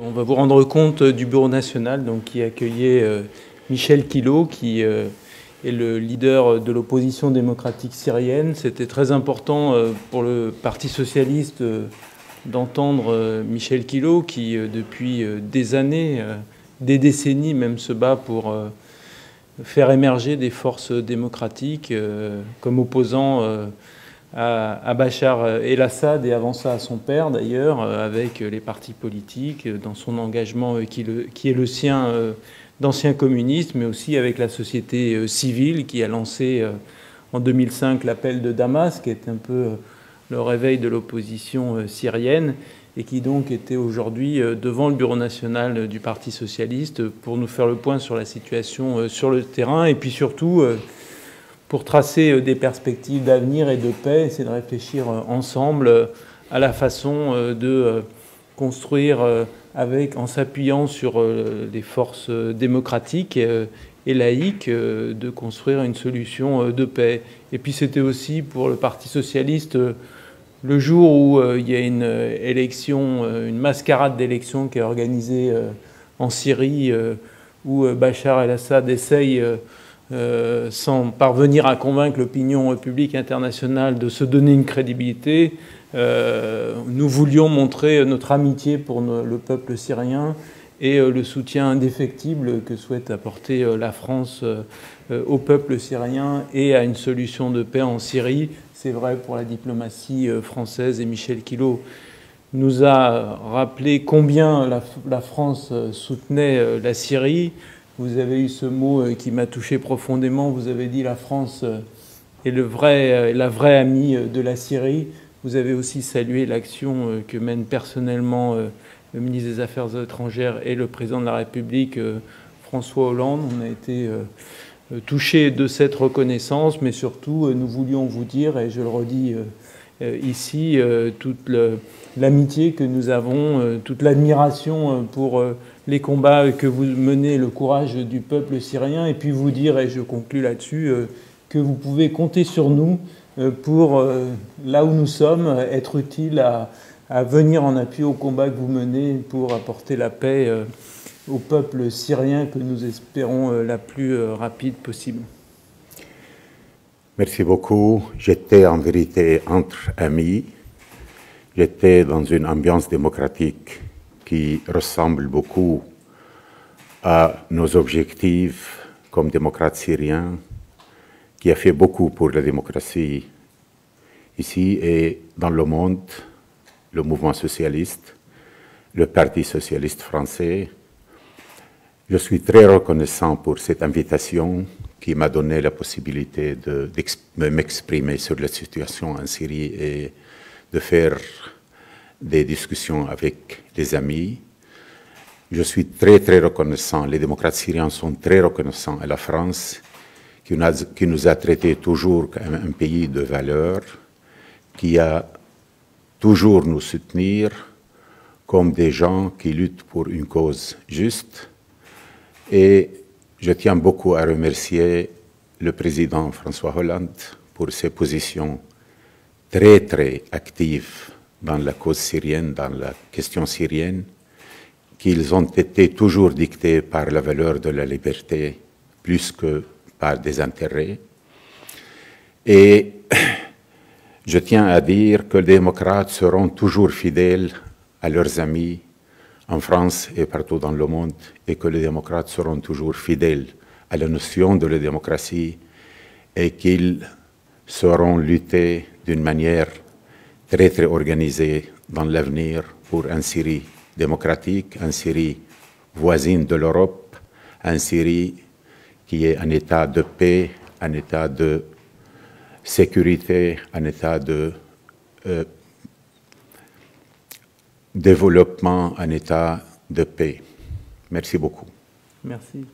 On va vous rendre compte du Bureau national donc, qui accueillait Michel Quillo, qui est le leader de l'opposition démocratique syrienne. C'était très important pour le Parti socialiste d'entendre Michel Quillo, qui depuis des années, des décennies même, se bat pour faire émerger des forces démocratiques comme opposant à Bachar el-Assad et avant ça à son père d'ailleurs, avec les partis politiques, dans son engagement qui est le sien d'ancien communiste, mais aussi avec la société civile qui a lancé en 2005 l'appel de Damas, qui est un peu le réveil de l'opposition syrienne, et qui donc était aujourd'hui devant le bureau national du Parti socialiste pour nous faire le point sur la situation sur le terrain, et puis surtout pour tracer des perspectives d'avenir et de paix, essayer de réfléchir ensemble à la façon de construire, en s'appuyant sur les forces démocratiques et laïques, de construire une solution de paix. Et puis c'était aussi pour le Parti socialiste le jour où il y a une élection, une mascarade d'élection qui est organisée en Syrie, où Bachar el-Assad essaye sans parvenir à convaincre l'opinion publique internationale de se donner une crédibilité, nous voulions montrer notre amitié pour le peuple syrien et le soutien indéfectible que souhaite apporter la France au peuple syrien et à une solution de paix en Syrie. C'est vrai pour la diplomatie française, et Michel Quillo nous a rappelé combien la France soutenait la Syrie. Vous avez eu ce mot qui m'a touché profondément. Vous avez dit la France est la vraie amie de la Syrie. Vous avez aussi salué l'action que mène personnellement le ministre des Affaires étrangères et le président de la République, François Hollande. On a été touchés de cette reconnaissance, mais surtout, nous voulions vous dire, et je le redis ici, toute l'amitié que nous avons, toute l'admiration pour les combats que vous menez, le courage du peuple syrien, et puis vous dire, et je conclus là-dessus, que vous pouvez compter sur nous pour, là où nous sommes, être utiles à venir en appui au combat que vous menez pour apporter la paix au peuple syrien que nous espérons la plus rapide possible. Merci beaucoup. J'étais en vérité entre amis. J'étais dans une ambiance démocratique qui ressemble beaucoup à nos objectifs comme démocrate syrien, qui a fait beaucoup pour la démocratie ici et dans le monde, le mouvement socialiste, le Parti socialiste français. Je suis très reconnaissant pour cette invitation qui m'a donné la possibilité de m'exprimer sur la situation en Syrie et de faire des discussions avec les amis. Je suis très, très reconnaissant. Les démocrates syriens sont très reconnaissants à la France, qui nous a traités toujours comme un pays de valeurs, qui a toujours nous soutenir comme des gens qui luttent pour une cause juste. Et je tiens beaucoup à remercier le président François Hollande pour ses positions très, très actives dans la cause syrienne, dans la question syrienne, qu'ils ont été toujours dictés par la valeur de la liberté plus que par des intérêts. Et je tiens à dire que les démocrates seront toujours fidèles à leurs amis en France et partout dans le monde, et que les démocrates seront toujours fidèles à la notion de la démocratie et qu'ils sauront lutter d'une manière très, très organisée dans l'avenir pour une Syrie démocratique, une Syrie voisine de l'Europe, une Syrie qui est un état de paix, un état de sécurité, un état de développement, un état de paix. Merci beaucoup. Merci.